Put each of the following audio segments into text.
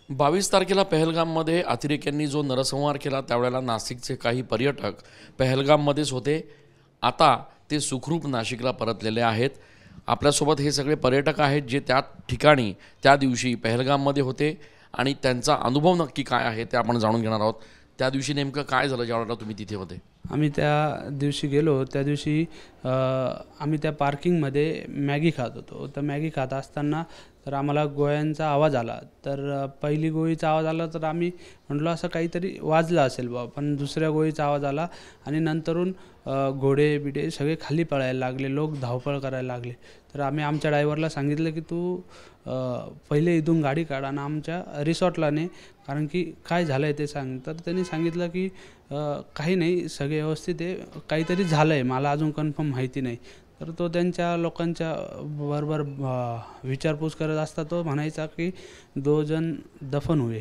22 तारखेला पहलगाममध्ये अतिरेक्यांनी जो नरसंहार केला त्यावेळेला नाशिकचे काही पर्यटक पहलगाममध्येच होते. आता ते सुखरूप नाशिकला परतलेले आहेत. आपल्यासोबत हे सगळे पर्यटक आहेत जे त्या ठिकाणी त्या दिवशी पहलगाममध्ये होते आणि त्यांचा अनुभव नक्की काय आहे ते आपण जाणून घेणार आहोत. त्या दिवशी नेमकं काय झालं ज्यावेळेला तुम्ही तिथे होते? आम्ही त्या दिवशी गेलो, त्या दिवशी आम्ही त्या पार्किंगमध्ये मॅगी खात होतो. तर मॅगी खात असताना तर आम्हाला गोळ्यांचा आवाज आला. तर पहिली गोळीचा आवाज आला तर आम्ही म्हटलो असं काहीतरी वाजलं असेल बा, पण दुसऱ्या गोळीचा आवाज आला आणि नंतरून घोडे बिडे सगळे खाली पळायला लागले, लोक धावपळ करायला लागले. तर आम्ही आमच्या ड्रायव्हरला सांगितलं की तू पहिले इथून गाडी काढ आणि आमच्या रिसॉर्टला ने, कारण की काय झालं आहे ते सांग. तर त्यांनी सांगितलं की काही नाही, सगळे व्यवस्थित आहे, काहीतरी झालं आहे, मला अजून कन्फर्म माहिती नाही. तर तो त्यांच्या लोकांच्या बरोबर विचारपूस करत असता तो म्हणायचा की 2 जण दफन हुए.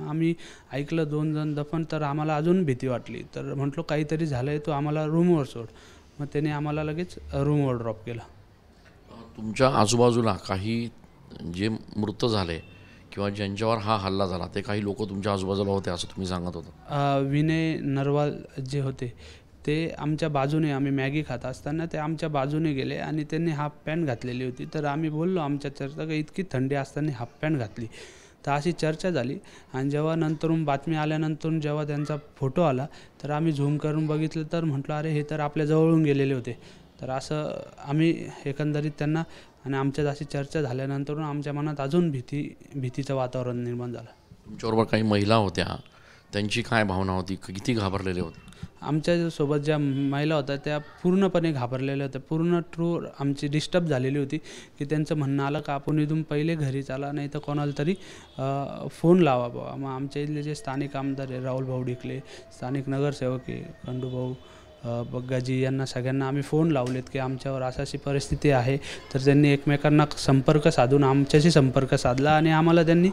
आम्ही ऐकलं 2 जण दफन, तर आम्हाला अजून भीती वाटली. तर म्हटलो काहीतरी झालं आहे, तो आम्हाला रूमवर सोड. मग त्याने आम्हाला लगेच रूमवर ड्रॉप केला. तुमच्या आजूबाजूला काही जे मृत झाले किंवा ज्यांच्यावर हा हल्ला झाला ते काही लोक तुमच्या आजूबाजूला होते असं तुम्ही सांगत होता. विनय नरवाल जे होते ते आमच्या बाजूने, आम्ही मॅगी खात असताना ते आमच्या बाजूने गेले आणि त्यांनी हाफ पॅन्ट घातलेली होती. तर आम्ही बोललो आमच्या चर्चा की इतकी थंडी असताना हाफ पॅन्ट घातली. तर अशी चर्चा झाली आणि जेव्हा नंतरून बातमी आल्यानंतर जेव्हा त्यांचा फोटो आला तर आम्ही झूम करून बघितलं तर म्हटलं अरे हे तर आपल्या जवळून गेलेले होते. तर असं आम्ही एकंदरीत त्यांना, आणि आमच्यात अशी चर्चा झाल्यानंतर आमच्या मनात अजून भीतीचं वातावरण निर्माण झालं. तुमच्याबरोबर काही महिला होत्या, त्यांची काय भावना होती, किती घाबरलेले होते? आमच्यासोबत ज्या महिला होत्या त्या पूर्णपणे घाबरलेल्या होत्या. पूर्ण आमची डिस्टर्ब झालेली होती की त्यांचं म्हणणं आलं का आपण इथून पहिले घरी चाला, नाही तर कोणाला तरी फोन लावा बाबा. मग आमच्या इथले जे स्थानिक आमदार आहे राहुल भाऊ डिकले, स्थानिक नगरसेवक आहे खंडूभाऊ बग्गाजी, यांना सगळ्यांना आम्ही फोन लावलेत की आमच्यावर अशी परिस्थिती आहे. तर त्यांनी एकमेकांना संपर्क साधून आमच्याशी संपर्क साधला आणि आम्हाला त्यांनी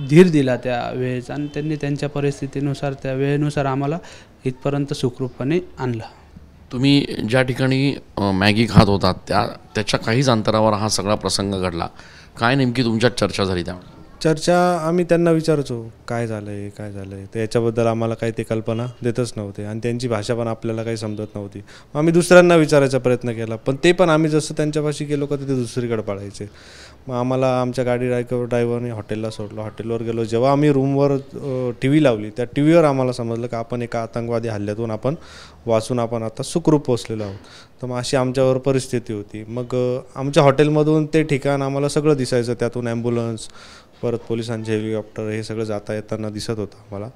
धीर दिला त्या वेळेस, आणि त्यांनी त्यांच्या परिस्थितीनुसार त्या वेळेनुसार आम्हाला इथपर्यंत सुखरूपपणे आणलं. तुम्ही ज्या ठिकाणी मॅगी खात होतात त्याच्या काहीच अंतरावर हा सगळा प्रसंग घडला. काय नेमकी तुमच्यात चर्चा झाली त्यामुळे? चर्चा आम्ही त्यांना विचारायचो काय झालं आहे काय झालं आहे, तर याच्याबद्दल आम्हाला काही ते कल्पना देतच नव्हते आणि त्यांची भाषा पण आपल्याला काही समजत नव्हती. मग आम्ही दुसऱ्यांना विचारायचा प्रयत्न केला, पण ते पण आम्ही जसं त्यांच्यापाशी गेलो का ते दुसरीकडे पळायचे. मग आम्हाला आमच्या गाडी ड्रायव्हरने हॉटेलला सोडलं. हॉटेलवर गेलो, जेव्हा आम्ही रूमवर टी व्ही लावली त्या टी व्हीवर आम्हाला समजलं की आपण एका आतंकवादी हल्ल्यातून आपण वाचून आपण आता सुखरूप पोचलेलो आहोत. तर मग अशी आमच्यावर परिस्थिती होती. मग आमच्या हॉटेलमधून ते ठिकाण आम्हाला सगळं दिसायचं, त्यातून ॲम्ब्युलन्स, परत पोलिसांचे हेलिकॉप्टर, हे सगळं जाता येताना दिसत होतं आम्हाला.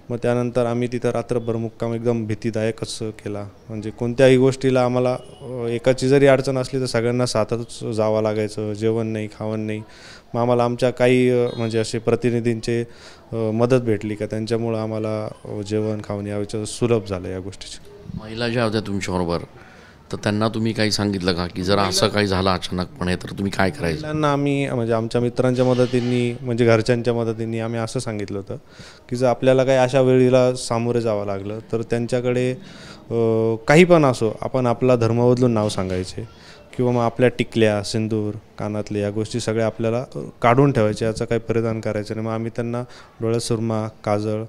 मग त्यानंतर आम्ही तिथं रात्रभर मुक्काम एकदम भीतीदायकच केला. म्हणजे कोणत्याही गोष्टीला आम्हाला एकाची जरी अडचण असली तर सगळ्यांना साथच जावं लागायचं, जेवण नाही खावण नाही. मग आम्हाला आमच्या काही म्हणजे असे प्रतिनिधींचे मदत भेटली का त्यांच्यामुळं आम्हाला जेवण खावण याचं सुलभ झालं या गोष्टीची. महिला ज्या होत्या तुमच्याबरोबर तर त्यांना तुम्ही काही सांगितलं का की जर असं काही झालं अचानकपणे तर तुम्ही काय करायचं? त्यांना आम्ही म्हणजे आमच्या मित्रांच्या मदतीने, म्हणजे घरच्यांच्या मदतीने आम्ही असं सांगितलं होतं की जर आपल्याला काही अशा वेळेला सामोरे जावं लागलं तर त्यांच्याकडे काही पण असो आपण आपला धर्म बदलून नाव सांगायचे, किंवा मग आपल्या टिकल्या, सिंदूर, कानातले या गोष्टी सगळ्या आपल्याला काढून ठेवायच्या, याचं काही परिधान करायचं नाही. मग आम्ही त्यांना डोळ्यात सुरमा, काजळ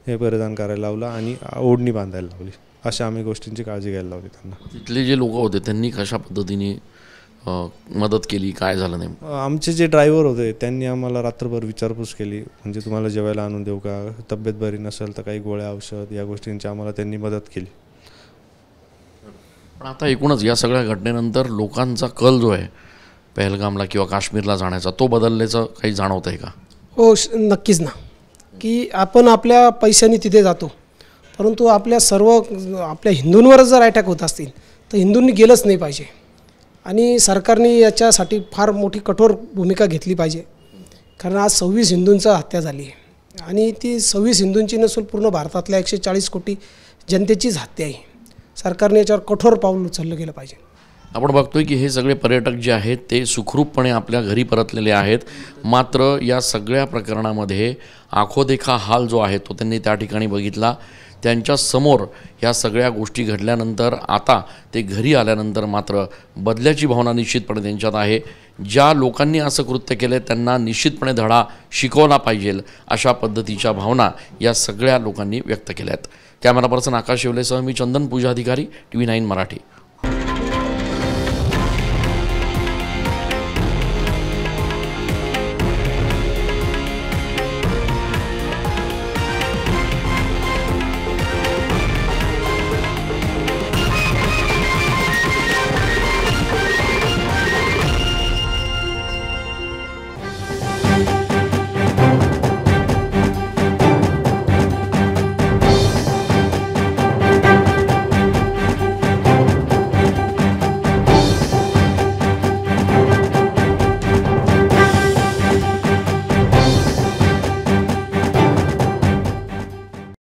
हे परिधान करायला लावलं आणि ओढणी बांधायला लावली. अशा आम्ही गोष्टींची काळजी घ्यायला लावली त्यांना. तिथले जे लोक होते त्यांनी कशा पद्धतीने मदत केली, काय झालं नाही? आमचे जे ड्रायव्हर होते त्यांनी आम्हाला रात्रभर विचारपूस केली, म्हणजे तुम्हाला जेवायला आणून देऊ का, तब्येत बरी नसेल तर काही गोळ्या औषध या गोष्टींची आम्हाला त्यांनी मदत केली. पण आता एकूणच या सगळ्या घटनेनंतर लोकांचा कल जो आहे पहलगामला किंवा काश्मीरला जाण्याचा तो बदलल्याचं काही जाणवत आहे का? हो, नक्कीच ना. की आपण आपल्या पैशाने तिथे जातो, परंतु आपल्या हिंदूंवर जर अटॅक होत असतील तर हिंदूंनी गेलंच नाही पाहिजे आणि सरकारने याच्यासाठी फार मोठी कठोर भूमिका घेतली पाहिजे. कारण आज 26 हिंदूंचा हत्या झाली आहे आणि ती 26 हिंदूंची नसून पूर्ण भारतातल्या 140 कोटी जनतेचीच हत्या आहे. सरकारने याच्यावर कठोर पाऊल उचललं गेलं पाहिजे. आपण बघतोय की हे सगळे पर्यटक जे आहेत ते सुखरूपपणे आपल्या घरी परतलेले आहेत. मात्र या सगळ्या प्रकरणामध्ये आखोदेखा हाल जो आहे तो त्यांनी त्या ठिकाणी बघितला. त्यांच्या समोर या सगळ्या गोष्टी घडल्यानंतर आता ते घरी आल्यानंतर मात्र बदल्याची भावना निश्चितपणे त्यांच्यात आहे. ज्या लोकांनी असं कृत्य केलं त्यांना निश्चितपणे धडा शिकवला पाहिजे अशा पद्धतीच्या भावना या सगळ्या लोकांनी व्यक्त केल्या आहेत. कॅमेरा पर्सन आकाश शेवलेसह मी चंदन पूजा अधिकारी, TV9 मराठी.